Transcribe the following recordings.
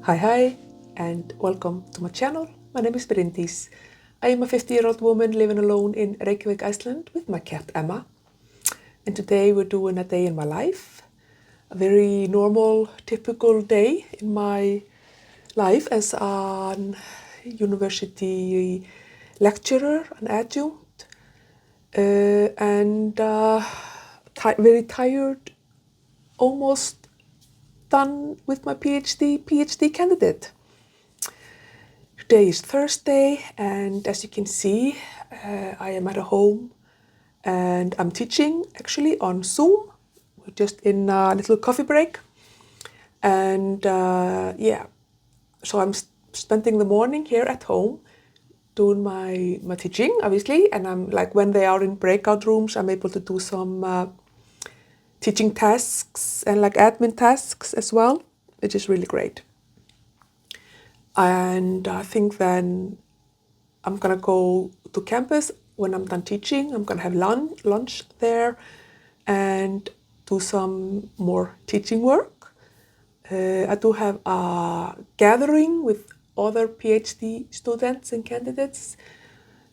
Hi, and welcome to my channel. My name is Bryndís. I am a 50-year-old woman living alone in Reykjavík, Iceland with my cat Emma. And today we're doing a day in my life. A very normal, typical day in my life as an university lecturer, an adjunct, and very tired, almost done with my PhD candidate. Today is Thursday, and as you can see, I am at a home and I'm teaching actually on Zoom. We're just in a little coffee break, and so I'm spending the morning here at home doing my teaching, obviously, and I'm like, when they are in breakout rooms, I'm able to do some teaching tasks and like admin tasks as well, which is really great. And I think then I'm gonna go to campus when I'm done teaching. I'm gonna have lunch there and do some more teaching work. I do have a gathering with other PhD students and candidates.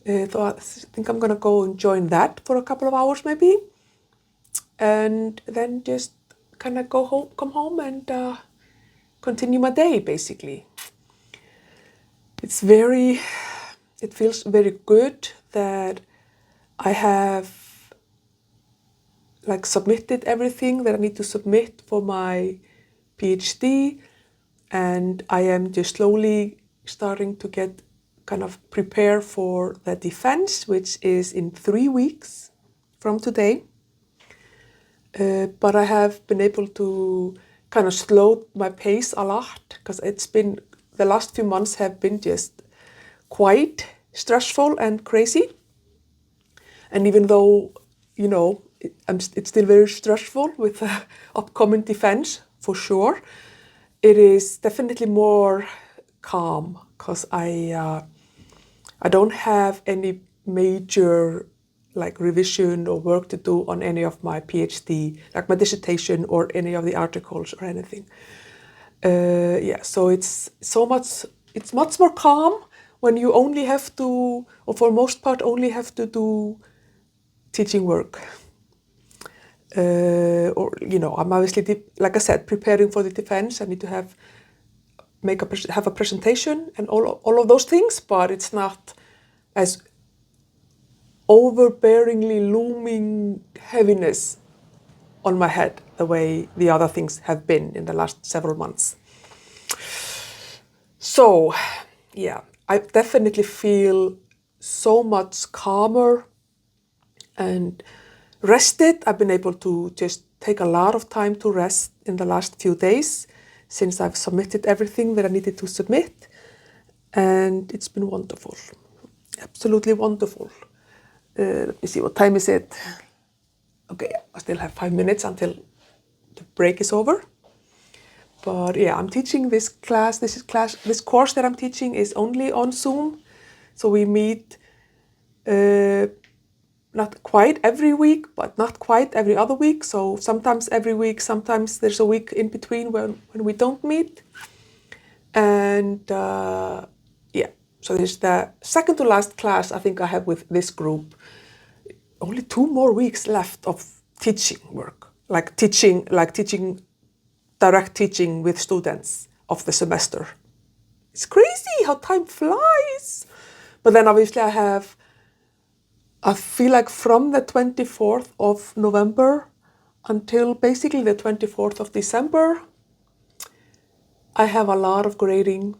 So I think I'm gonna go and join that for a couple of hours maybe. And then just kind of come home and continue my day basically. It feels very good that I have like submitted everything that I need to submit for my PhD, and I am just slowly starting to get kind of prepare for the defense, which is in 3 weeks from today. But I have been able to kind of slow my pace a lot because the last few months have been just quite stressful and crazy. And even though, it's still very stressful with the upcoming defense, for sure, it is definitely more calm because I don't have any major like revision or work to do on any of my PhD, like my dissertation or any of the articles or anything. So it's much more calm when you only have to, or for most part, only have to do teaching work. I'm obviously, like I said, preparing for the defense. I need to have a presentation and all of those things, but it's not as overbearingly looming heaviness on my head the way the other things have been in the last several months. So, yeah, I definitely feel so much calmer and rested. I've been able to just take a lot of time to rest in the last few days since I've submitted everything that I needed to submit. And it's been wonderful, absolutely wonderful. Let me see, what time is it? Okay, I still have 5 minutes until the break is over. But yeah, I'm teaching this class. This course that I'm teaching is only on Zoom. So we meet not quite every week, but not quite every other week. So sometimes every week, sometimes there's a week in between when we don't meet. And so this is the second to last class I think I have with this group. Only 2 more weeks left of teaching work, like direct teaching with students of the semester. It's crazy how time flies. But then obviously I feel like from the 24th of November until basically the 24th of December, I have a lot of grading.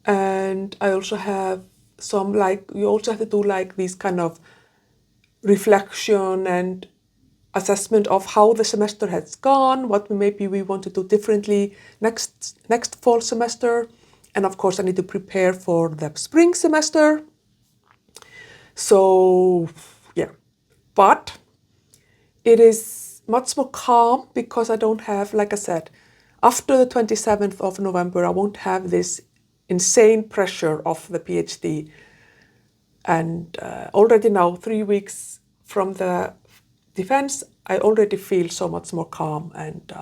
And I also have some you also have to do these kind of reflection and assessment of how the semester has gone, what maybe we want to do differently next fall semester. And of course I need to prepare for the spring semester. So yeah, but it is much more calm because I don't have, like I said, after the 27th of November, I won't have this insane pressure of the PhD. And already now, 3 weeks from the defense, I already feel so much more calm and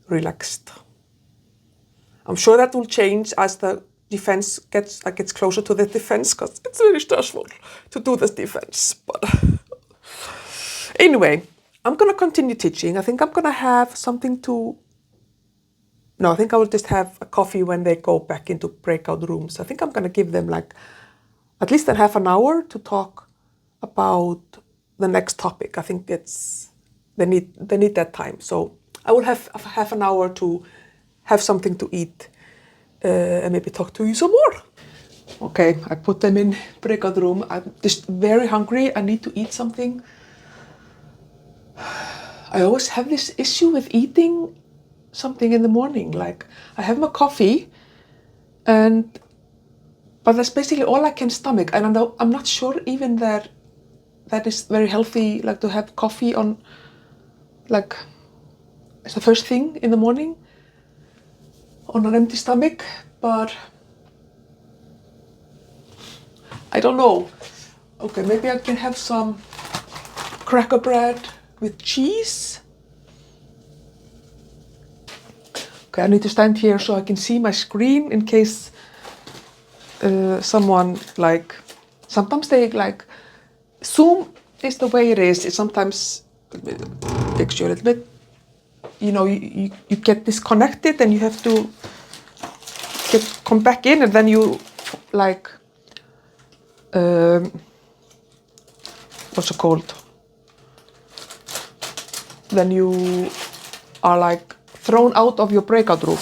relaxed. I'm sure that will change as the defense gets closer to the defense, because it's very stressful to do this defense. But anyway, I'm going to continue teaching. I think I'm going to have something to... No, I think I will just have a coffee when they go back into breakout rooms. I think I'm going to give them at least a half an hour to talk about the next topic. I think they need that time. So I will have half an hour to have something to eat and maybe talk to you some more. Okay, I put them in breakout room. I'm just very hungry. I need to eat something. I always have this issue with eating something in the morning. I have my coffee, but that's basically all I can stomach. And I'm not sure even that is very healthy, to have coffee on, as the first thing in the morning on an empty stomach. But I don't know. Okay, maybe I can have some cracker bread with cheese. Okay, I need to stand here so I can see my screen in case someone sometimes they Zoom is the way it is. It sometimes takes you a little bit, you get disconnected and you have to come back in, and then you what's it called? Then you are thrown out of your breakout room,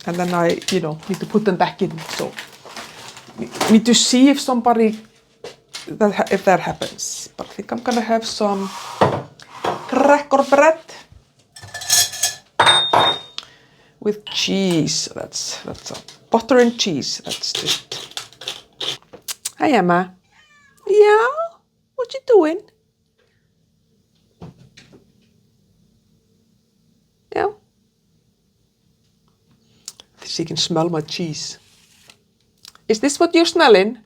and then I, need to put them back in. So need to see if if that happens. But I think I'm gonna have some cracker bread with cheese. That's butter and cheese. That's just. Hi, Emma. Yeah, what you doing? Yeah. She can smell my cheese. Is this what you're smelling?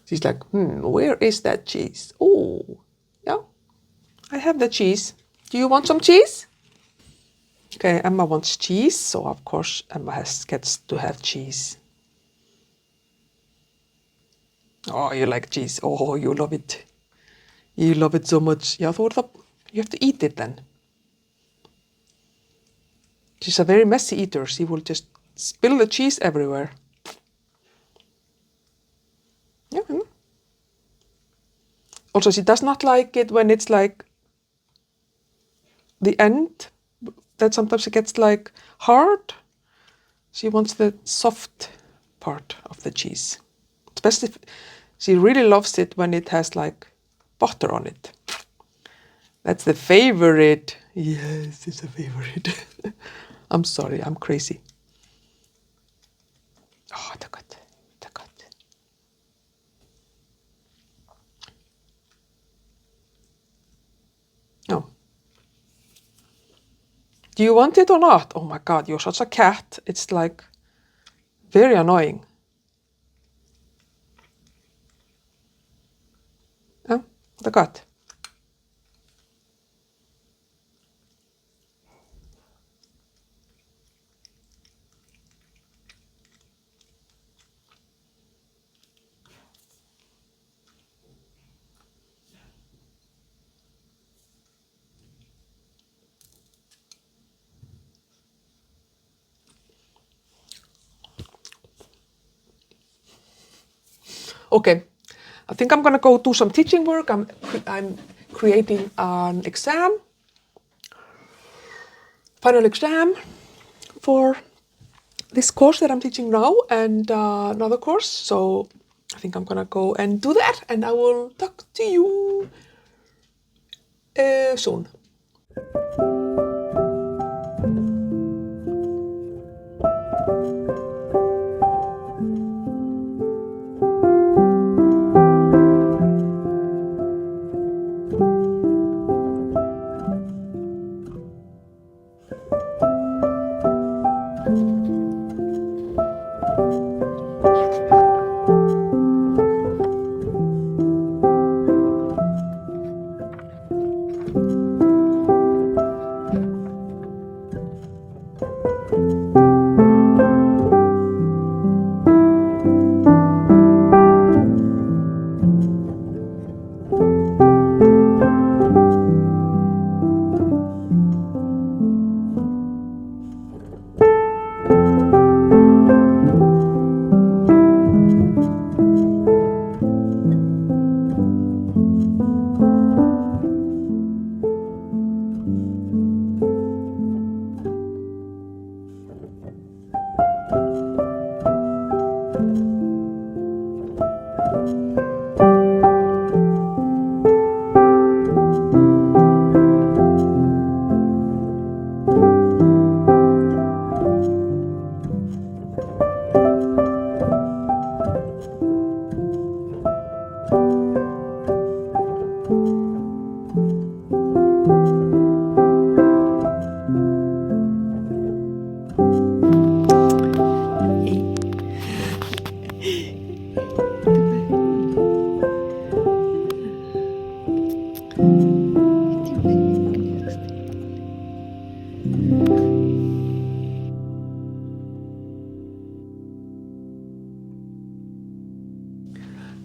She's like, where is that cheese? Oh, yeah, I have the cheese. Do you want some cheese? Okay, Emma wants cheese, so of course Emma gets to have cheese. Oh, you like cheese. Oh, you love it. You love it so much. Yeah, you have to eat it then. She's a very messy eater. She will just spill the cheese everywhere. Yeah. Also, she does not like it when it's the end. That sometimes it gets hard. She wants the soft part of the cheese. Especially, she really loves it when it has butter on it. That's the favorite. Yes, it's a favorite. I'm sorry, I'm crazy. Oh, det är gott. Det är gott. No. Do you want it or not? Oh my God, you're such a cat. It's very annoying. Ja, det är gott. Okay, I think I'm gonna go do some teaching work. I'm creating an exam, final exam for this course that I'm teaching now and another course. So I think I'm gonna go and do that, and I will talk to you soon.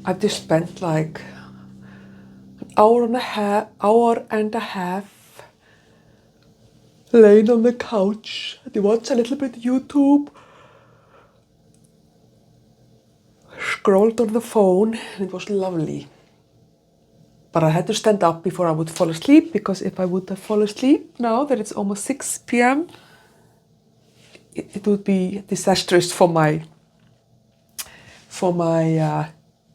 I've just spent like an hour and a half laying on the couch. I watched a little bit YouTube, scrolled on the phone, and it was lovely. But I had to stand up before I would fall asleep, because if I would have fallen asleep now that it's almost 6 p.m., it would be disastrous for my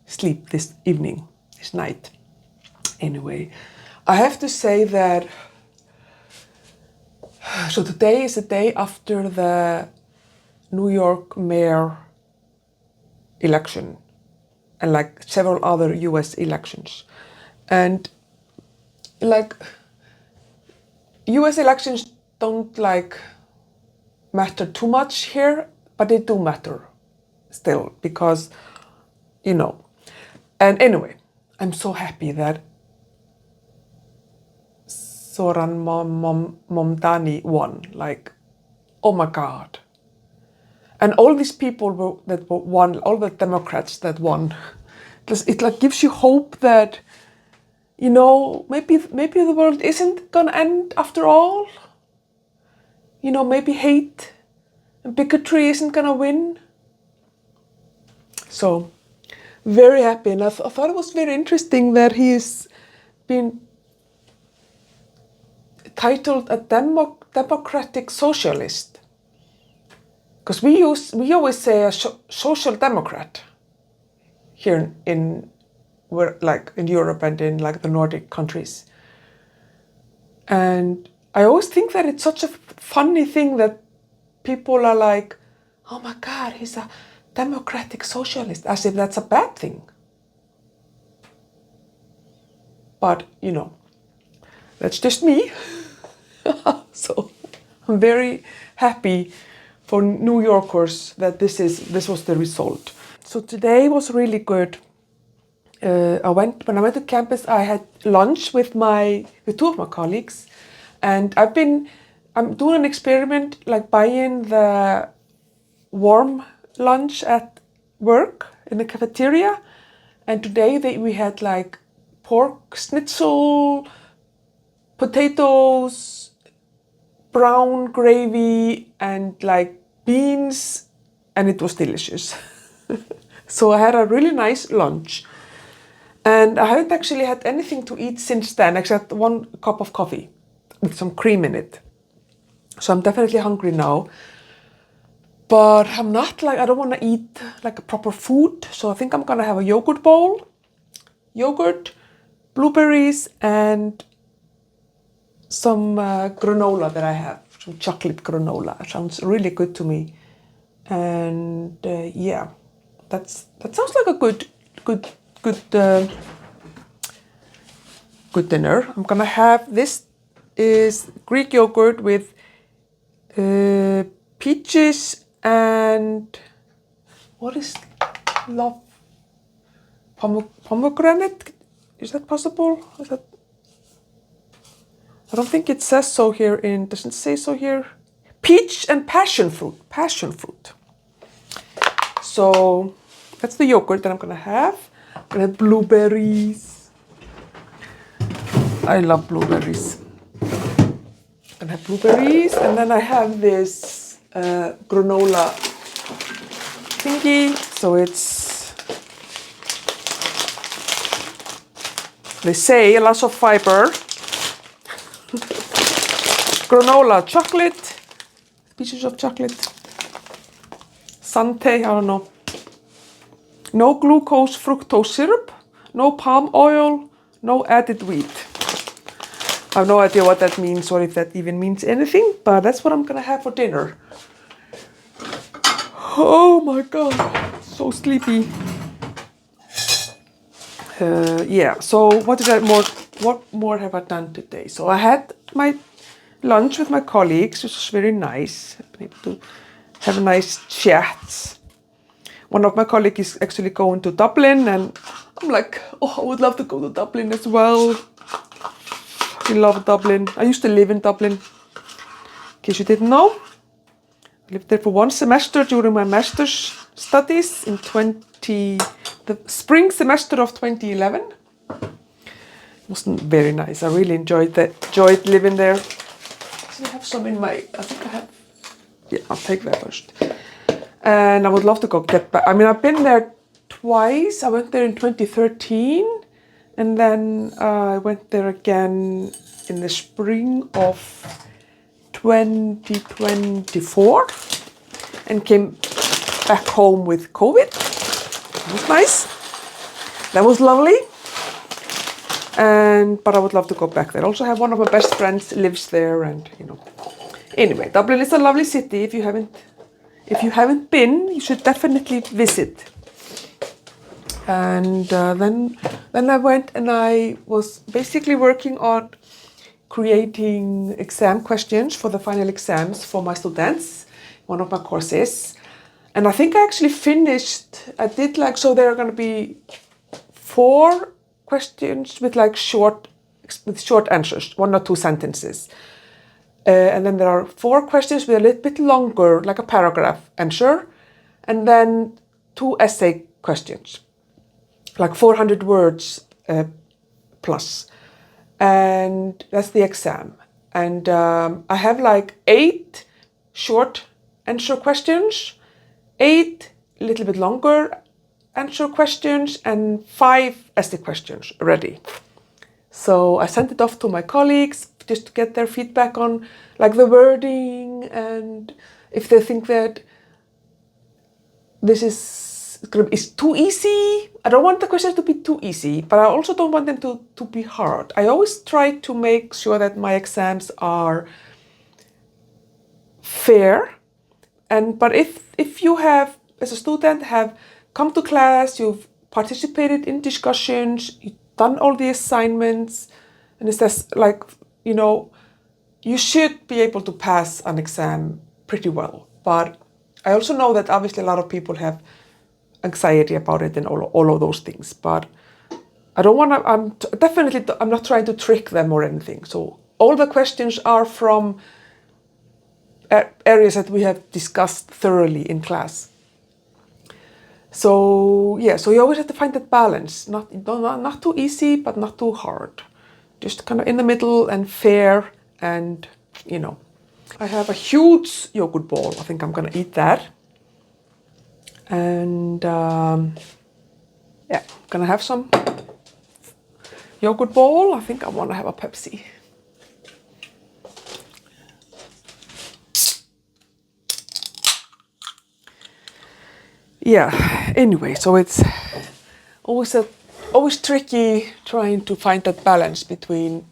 sleep this evening, this night. Anyway, I have to say that, so today is the day after the New York mayor election and like several other US elections. And like US elections don't like matter too much here, but they do matter still, because, you know. And anyway, I'm so happy that Soran Momdani won. Like, oh my God. And all these people that won, all the Democrats that won, it like gives you hope that, you know, maybe the world isn't gonna end after all. You know, maybe hate and bigotry isn't gonna win. So, very happy. And I thought it was very interesting that he's been titled a democratic socialist. Because we always say a social democrat here in Europe and in like the Nordic countries. And I always think that it's such a funny thing that people are like, oh my God, he's a democratic socialist, as if that's a bad thing. But, you know, that's just me. So I'm very happy for New Yorkers that this was the result. So today was really good. When I went to campus, I had lunch with two of my colleagues, and I'm doing an experiment, like buying the warm lunch at work in the cafeteria. And today we had like pork schnitzel, potatoes, brown gravy, and like beans, and it was delicious. So I had a really nice lunch. And I haven't actually had anything to eat since then, except 1 cup of coffee with some cream in it. So I'm definitely hungry now. But I'm not like, I don't want to eat like a proper food. So I think I'm gonna have a yogurt bowl, yogurt, blueberries, and some granola that I have, some chocolate granola. It sounds really good to me. And yeah, that sounds like a good dinner. I'm gonna have, this is Greek yogurt with peaches and what is love? Pomegranate? Is that possible? Is that? I don't think it says so here doesn't say so here. Peach and passion fruit. So that's the yogurt that I'm gonna have. I'm gonna have blueberries. I love blueberries. I'm gonna have blueberries, and then I have this granola thingy. So it's, they say lots of fiber. Granola chocolate, pieces of chocolate, Sante, I don't know. No glucose fructose syrup, no palm oil, no added wheat. I have no idea what that means or if that even means anything, but that's what I'm gonna have for dinner. Oh my god, so sleepy. Yeah, so what more have I done today? So I had my lunch with my colleagues, which was very nice. I've been able to have a nice chat. One of my colleagues is actually going to Dublin, and I'm like, oh, I would love to go to Dublin as well. I love Dublin. I used to live in Dublin, in case you didn't know. I lived there for one semester during my master's studies in the spring semester of 2011. It wasn't very nice. I really enjoyed living there. I have some in my, I think I have, yeah, I'll take that first. And I would love to get back. I mean, I've been there twice. I went there in 2013, and then I went there again in the spring of 2024 and came back home with COVID. It was nice. That was lovely. But I would love to go back there. Also have one of my best friends lives there, and you know. Anyway, Dublin is a lovely city. If you haven't been, you should definitely visit. And then I went and I was basically working on creating exam questions for the final exams for my students, one of my courses. And I think I actually finished, so there are going to be 4 questions with short answers, 1 or 2 sentences. And then there are 4 questions with a little bit longer, like a paragraph answer. And then 2 essay questions, like 400 words plus. And that's the exam. And I have 8 short answer questions, 8 a little bit longer answer questions, and 5 essay questions ready. So I sent it off to my colleagues just to get their feedback on the wording, and if they think that this is too easy. I don't want the questions to be too easy, but I also don't want them to be hard. I always try to make sure that my exams are fair. But if you have, as a student, have come to class, you've participated in discussions, you've done all the assignments, and it says you should be able to pass an exam pretty well. But I also know that obviously a lot of people have anxiety about it and all of those things. But I don't want to, I'm not trying to trick them or anything. So all the questions are from areas that we have discussed thoroughly in class. So yeah, so you always have to find that balance, not too easy, but not too hard. Just kind of in the middle and fair, and I have a huge yogurt bowl. I think I'm gonna eat that. And yeah, I'm gonna have some yogurt bowl. I think I wanna have a Pepsi. Yeah, anyway, so it's always tricky trying to find that balance between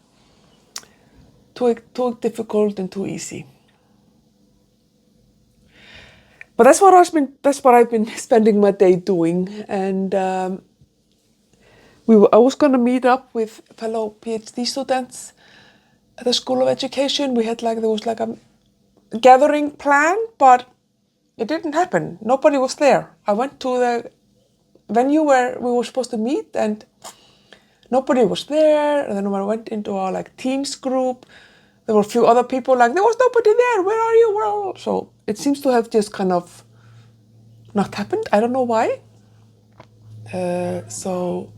too difficult and too easy. But that's what I've been spending my day doing, and I was gonna meet up with fellow PhD students at the School of Education. There was like a gathering plan, but it didn't happen. Nobody was there. I went to the venue where we were supposed to meet, and nobody was there. And then when I went into our like Teams group, there were a few other people like, there was nobody there. Where are you? Well, so it seems to have just kind of not happened. I don't know why. So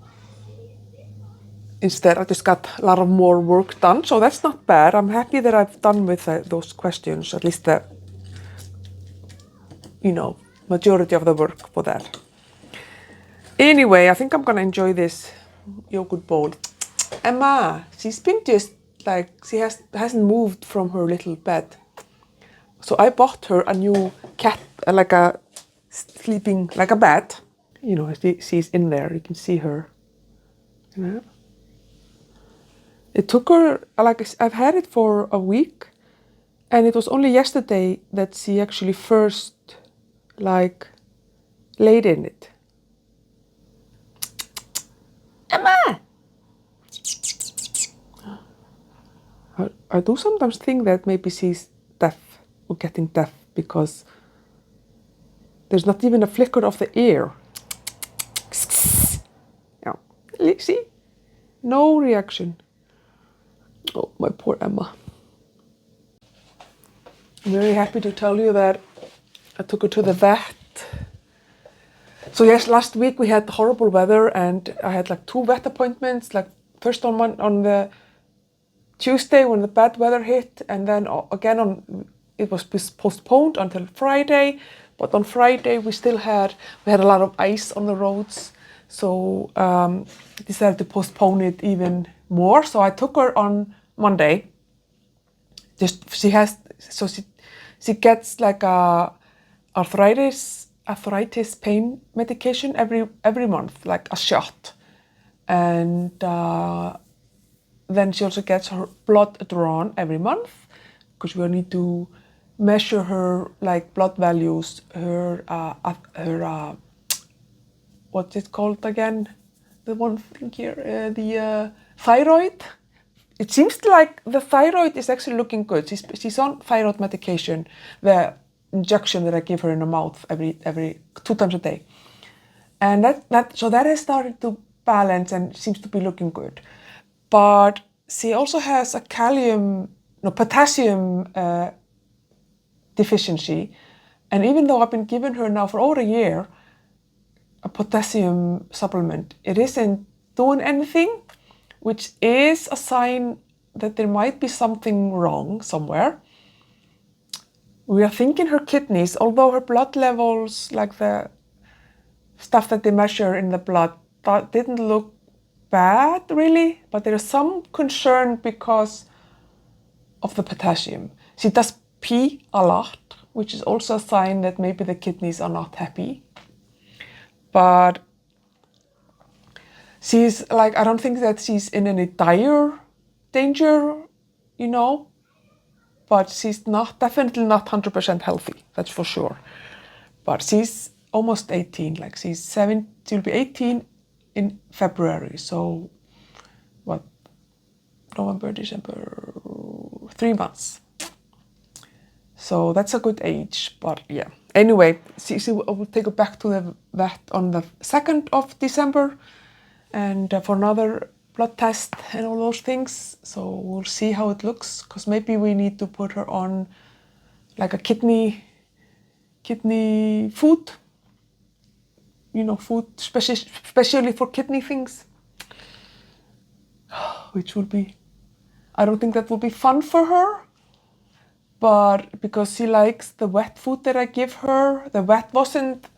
instead, I just got a lot of more work done. So that's not bad. I'm happy that I've done with those questions, at least the, majority of the work for that. Anyway, I think I'm gonna enjoy this yogurt bowl. Emma, she's been just like, hasn't moved from her little bed. So I bought her a new cat, like a sleeping, like a bed. She's in there, you can see her. It took her, I've had it for a week, and it was only yesterday that she actually first, laid in it. Emma! I do sometimes think that maybe she's deaf, or getting deaf, because there's not even a flicker of the ear. Yeah, see? No reaction. Oh, my poor Emma. I'm very happy to tell you that I took her to the vet. So yes, last week we had horrible weather, and I had like 2 vet appointments. Like first on the Tuesday when the bad weather hit, and then again it was postponed until Friday. But on Friday we had a lot of ice on the roads, so decided to postpone it even more. So I took her on Monday. She gets like a arthritis pain medication every month, like a shot, and then she also gets her blood drawn every month, because we need to measure her blood values, her what's it called again? The one thing here, the thyroid. It seems like the thyroid is actually looking good. She's on thyroid medication, the injection that I give her in the mouth every 2 times a day, and that has started to balance and seems to be looking good. But she also has a potassium deficiency, and even though I've been giving her now for over a year a potassium supplement, it isn't doing anything, which is a sign that there might be something wrong somewhere. We are thinking her kidneys, although her blood levels, like the stuff that they measure in the blood, that didn't look bad really, but there is some concern because of the potassium. She does pee a lot, which is also a sign that maybe the kidneys are not happy. But I don't think that she's in any dire danger, but she's definitely not 100% healthy, that's for sure. But she's almost 18, she'll be 18 in February, so what, November, December, 3 months. So that's a good age, but yeah. Anyway, I will take her back to the vet on the 2nd of December, and for another blood test and all those things. So we'll see how it looks, because maybe we need to put her on like a kidney food, food especially for kidney things, which will be, I don't think that will be fun for her, but because she likes the wet food that I give her. The vet wasn't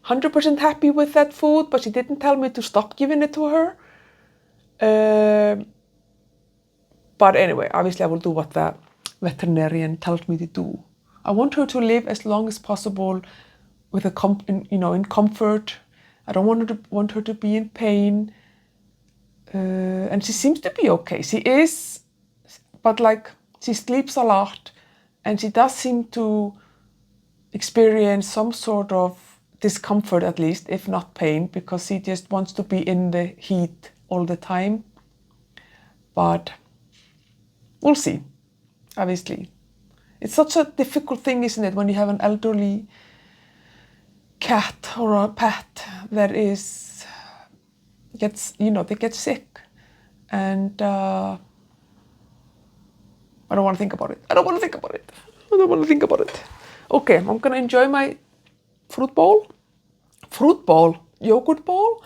100% happy with that food, but she didn't tell me to stop giving it to her. But anyway, obviously I will do what the veterinarian tells me to do. I want her to live as long as possible with in comfort. I don't want her to be in pain. And she seems to be okay. She is, but like she sleeps a lot, and she does seem to experience some sort of discomfort, at least, if not pain, because she just wants to be in the heat all the time. But we'll see, obviously. It's such a difficult thing, isn't it, when you have an elderly cat or a pet that they get sick. And I don't want to think about it. Okay, I'm gonna enjoy my fruit bowl, yogurt bowl,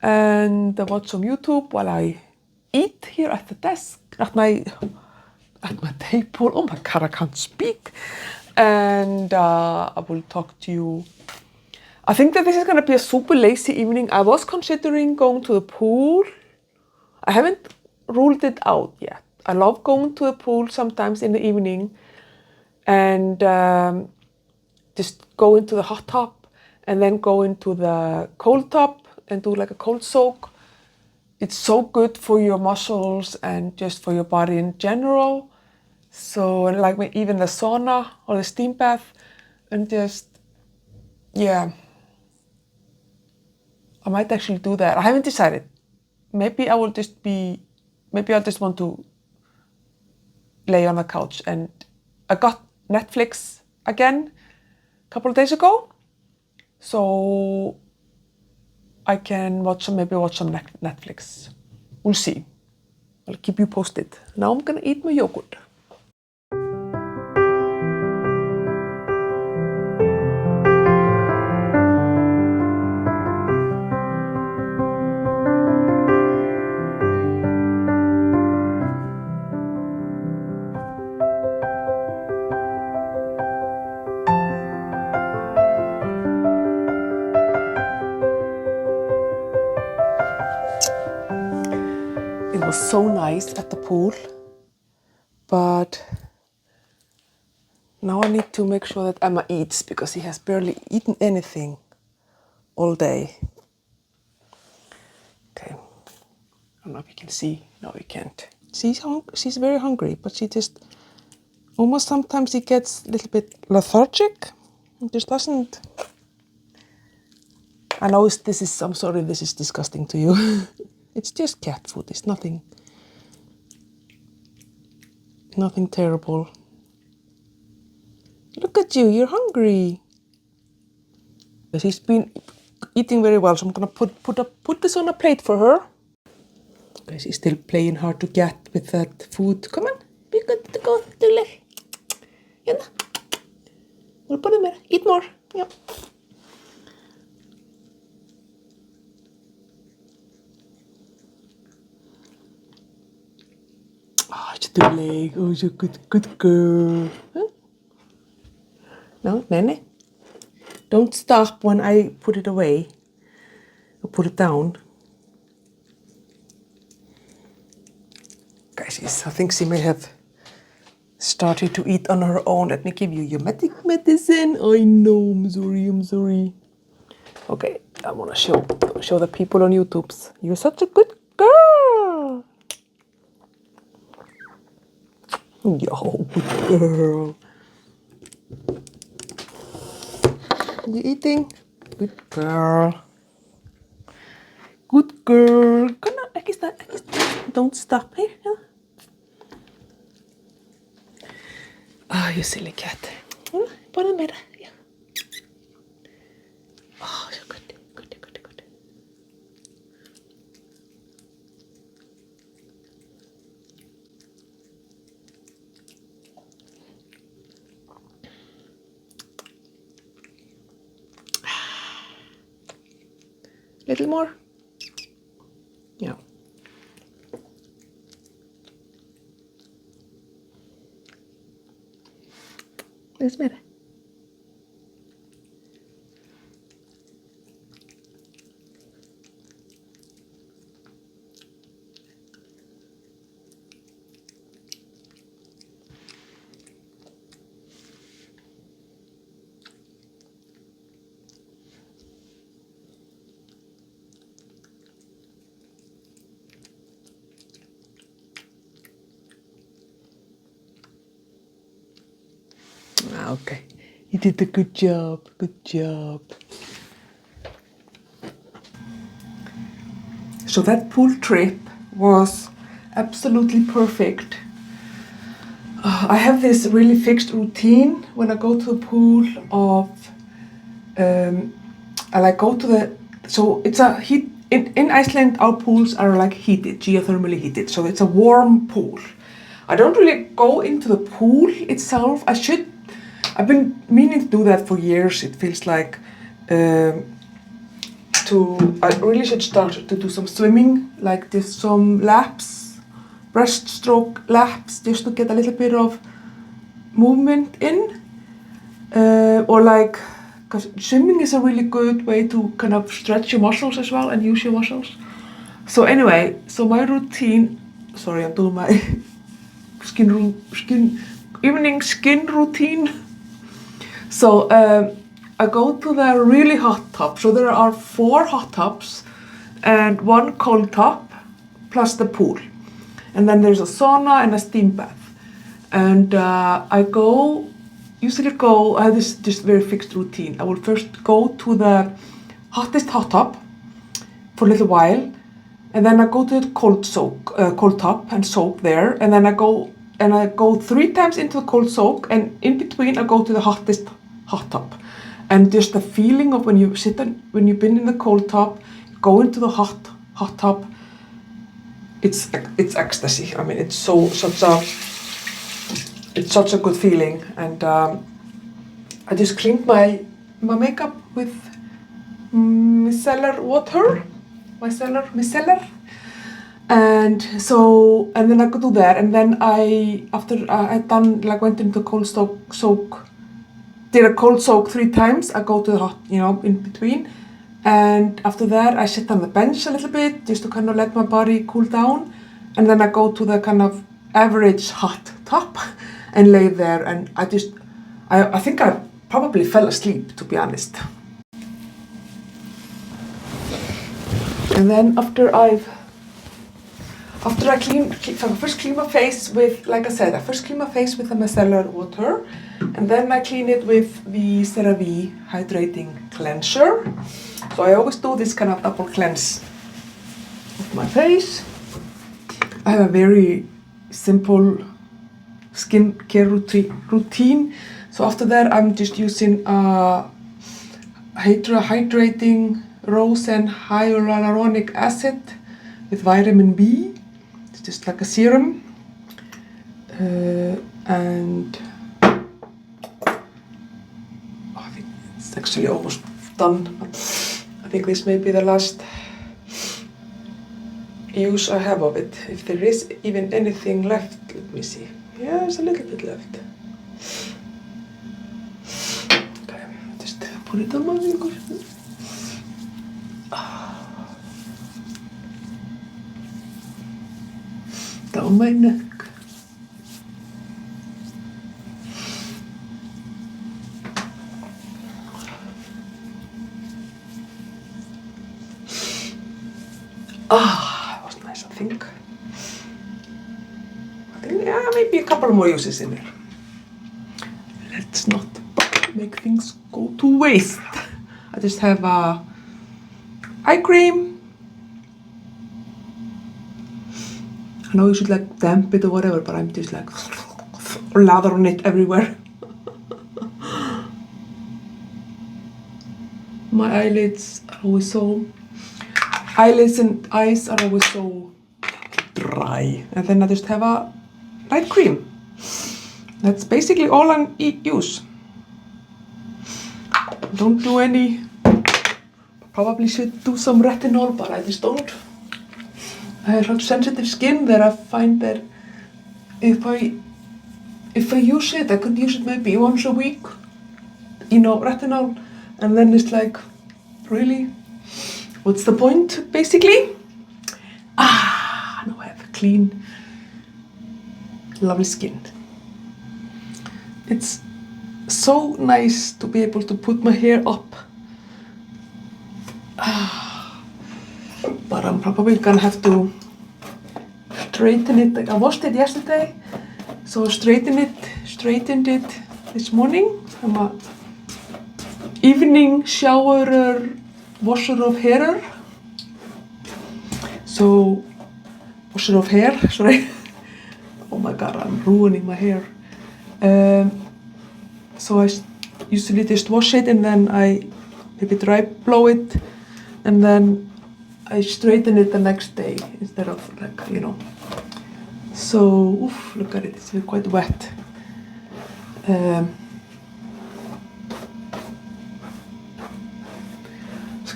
and watch some YouTube while I eat here at the desk, at my table. Oh my God, I can't speak. And I will talk to you. I think that this is gonna be a super lazy evening. I was considering going to the pool. I haven't ruled it out yet. I love going to the pool sometimes in the evening and just go into the hot tub and then go into the cold tub and do like a cold soak. It's so good for your muscles and just for your body in general. So, and like even the sauna or the steam bath, and just, yeah, I might actually do that. I haven't decided. Maybe I'll just want to lay on the couch. And I got Netflix again a couple of days ago, so I can watch some Netflix. We'll see. I'll keep you posted. Now I'm gonna eat my yogurt. It was so nice at the pool, but now I need to make sure that Emma eats because he has barely eaten anything all day. Okay, I don't know if you can see. No, you can't. She's very hungry, but she just almost sometimes she gets a little bit lethargic. It just doesn't. I know I'm sorry, this is disgusting to you. It's just cat food. It's nothing terrible. Look at you, you're hungry. She's been eating very well, so I'm gonna put this on a plate for her. Okay, she's still playing hard to get with that food. Come on, be good to go, Dule. Hérna. We'll put it there. Eat more. Yep. Oh, Dule. Oh, you're good girl. Huh? No, Nene. Don't stop when I put it away. Or put it down. Guys, I think she may have started to eat on her own. Let me give you your medicine. I know, I'm sorry. Okay, I want to show the people on YouTube. You're such a good girl. Yo, good girl. You eating? Good girl. Good girl. Aquí está. Don't stop. Here. Oh, you silly cat. Pon it better. Yeah. Oh, so good. Good. Little more. Yeah. It's better. Okay. You did a good job, good job. So that pool trip was absolutely perfect. I have this really fixed routine when I go to the pool of, I like go to the, so it's a heat, in Iceland our pools are like heated, geothermally heated, so it's a warm pool. I don't really go into the pool itself. I've been meaning to do that for years. It feels like, I really should start to do some swimming, like just some laps, breaststroke laps, just to get a little bit of movement in. Or like, because swimming is a really good way to kind of stretch your muscles as well and use your muscles. So anyway, so my routine, sorry, I'm doing my evening skin routine. So I go to the really hot tub. So there are 4 hot tubs and 1 cold tub plus the pool. And then there's a sauna and a steam bath. And I have this just very fixed routine. I will first go to the hottest hot tub for a little while. And then I go to the cold tub and soak there. And then I go 3 times into the cold soak, and in between I go to the hottest hot tub. And just the feeling of when you've been in the cold tub, go into the hot tub, it's ecstasy. I mean, it's such a good feeling. And I just cleaned my makeup with micellar water, micellar. And then I could do that, and then after I went into cold soak, did a cold soak 3 times. I go to the hot, in between, and after that I sit on the bench a little bit just to kind of let my body cool down, and then I go to the kind of average hot tub and lay there, and I think I probably fell asleep, to be honest. And then after I first clean my face with, like I said, the micellar water, and then I clean it with the CeraVe hydrating cleanser. So I always do this kind of double cleanse of my face. I have a very simple skincare routine. So after that, I'm just using hydrating rose and hyaluronic acid with vitamin B. It's just like a serum. And I think it's actually almost done. I think this may be the last use I have of it. If there is even anything left, let me see. Yeah, there's a little bit left. Okay, just put it on my finger. Down my neck. That was nice, I think. Yeah, maybe a couple more uses in there. Let's not make things go to waste. I just have eye cream. I know you should like damp it or whatever, but I'm just like lather on it everywhere. My eyelids and eyes are always so dry. And then I just have a night cream. That's basically all I use. Don't do any, probably should do some retinol, but I just don't. I have such sensitive skin that I find that if I use it, I could use it maybe once a week, retinol, and then it's like, really, what's the point, basically? Now I have clean, lovely skin. It's so nice to be able to put my hair up. But I'm probably gonna have to straighten it. I washed it yesterday, so straightened it this morning. I'm a evening showerer, washer of hair. So, washer of hair, sorry. Oh my god, I'm ruining my hair. So I usually just wash it and then I maybe dry blow it and then I straighten it the next day instead of like, you know. So, oof, look at it, it's quite wet. It's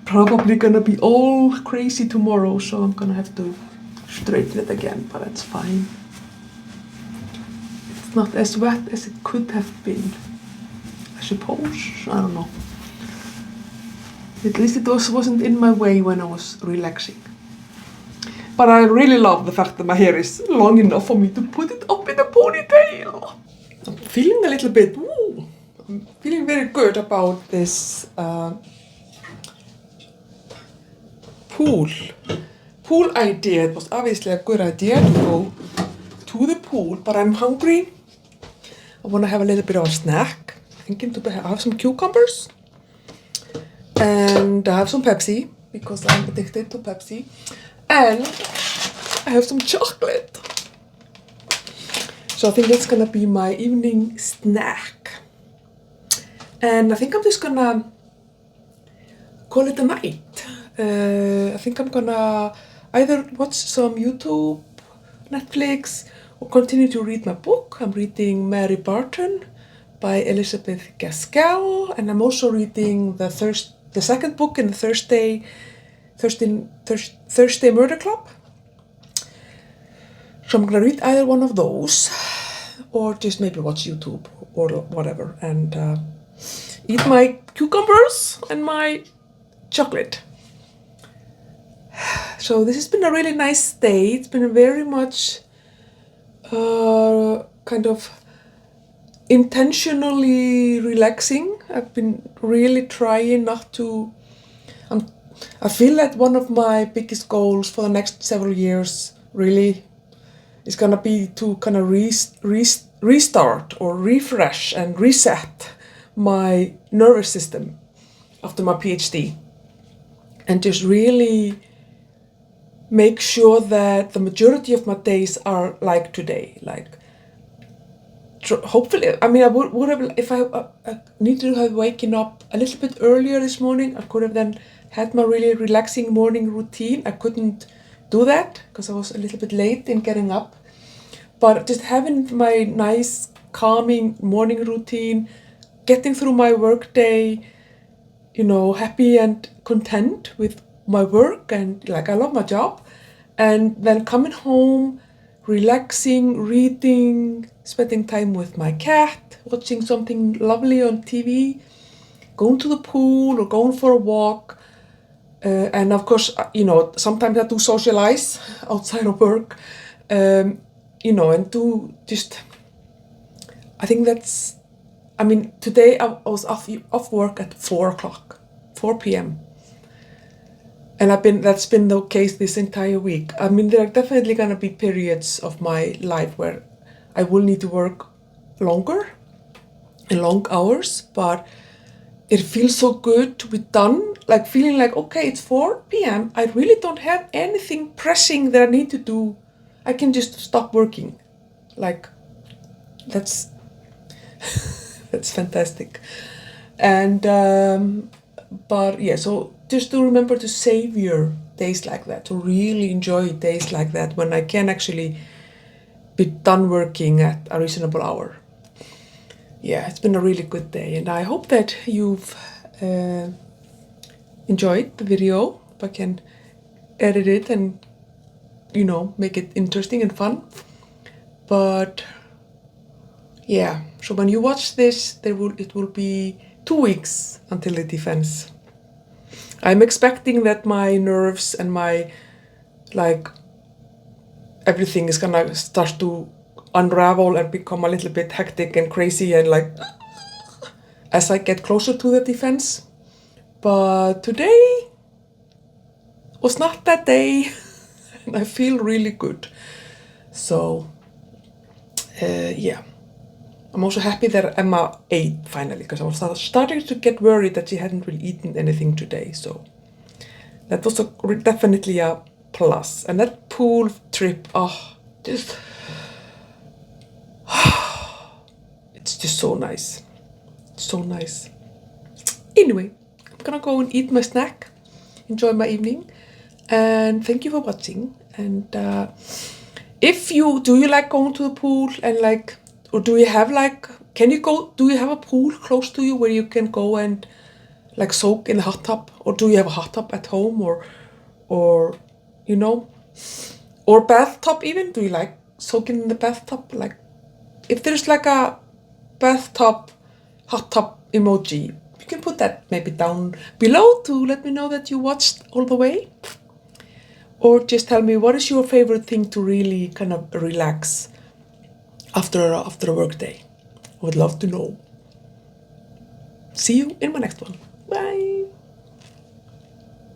probably gonna be all crazy tomorrow, so I'm gonna have to straighten it again, but it's fine. It's not as wet as it could have been, I suppose. I don't know. At least it wasn't in my way when I was relaxing. But I really love the fact that my hair is long enough for me to put it up in a ponytail. I'm feeling a little bit, I'm feeling very good about this pool idea. It was obviously a good idea to go to the pool, but I'm hungry. I want to have a little bit of a snack. Thinking to have some cucumbers and I have some Pepsi because I'm addicted to Pepsi, and I have some chocolate. So I think that's gonna be my evening snack. And I think I'm just gonna call it a night. I think I'm gonna either watch some YouTube, Netflix, or continue to read my book. I'm reading Mary Barton by Elizabeth Gaskell, and I'm also reading the second book in the Thursday Murder Club. So I'm gonna read either one of those, or just maybe watch YouTube or whatever, and eat my cucumbers and my chocolate. So this has been a really nice day. It's been very much kind of intentionally relaxing. I've been really trying not to. I feel that one of my biggest goals for the next several years really is gonna be to kind of restart or refresh and reset my nervous system after my PhD, and just really make sure that the majority of my days are like today. Like, hopefully, I mean, I would have, if I need to have waken up a little bit earlier this morning, I could have then had my really relaxing morning routine. I couldn't do that because I was a little bit late in getting up. But just having my nice, calming morning routine, getting through my workday, you know, happy and content with my work, and like I love my job, and then coming home, relaxing, reading, spending time with my cat, watching something lovely on TV, going to the pool or going for a walk, and of course, you know, sometimes I do socialize outside of work, you know, and do just, I think that's, I mean, today I was off work at 4 p.m. And that's been the case this entire week. I mean, there are definitely gonna be periods of my life where I will need to work longer and long hours, but it feels so good to be done, like feeling like, okay, it's 4 p.m. I really don't have anything pressing that I need to do. I can just stop working. Like, that's fantastic. And but yeah, so just to remember to savor days like that, to really enjoy days like that when I can actually be done working at a reasonable hour. Yeah, it's been a really good day, and I hope that you've enjoyed the video. If I can edit it and, you know, make it interesting and fun. But yeah, so when you watch this, it will be 2 weeks until the defense. I'm expecting that my nerves and my, like, everything is gonna start to unravel and become a little bit hectic and crazy and like as I get closer to the defense. But today was not that day and I feel really good. So yeah, I'm also happy that Emma ate finally, because I was starting to get worried that she hadn't really eaten anything today. So that was definitely a plus. And that pool trip, it's just so nice. So nice. Anyway, I'm gonna go and eat my snack, enjoy my evening, and thank you for watching. And do you like going to the pool, and like, or do you have like, do you have a pool close to you where you can go and like soak in the hot tub, or do you have a hot tub at home, or you know, or bathtub even? Do you like soaking in the bathtub? Like, if there's like a bathtub, hot tub emoji, you can put that maybe down below to let me know that you watched all the way. Or just tell me, what is your favorite thing to really kind of relax after a work day? I would love to know. See you in my next one.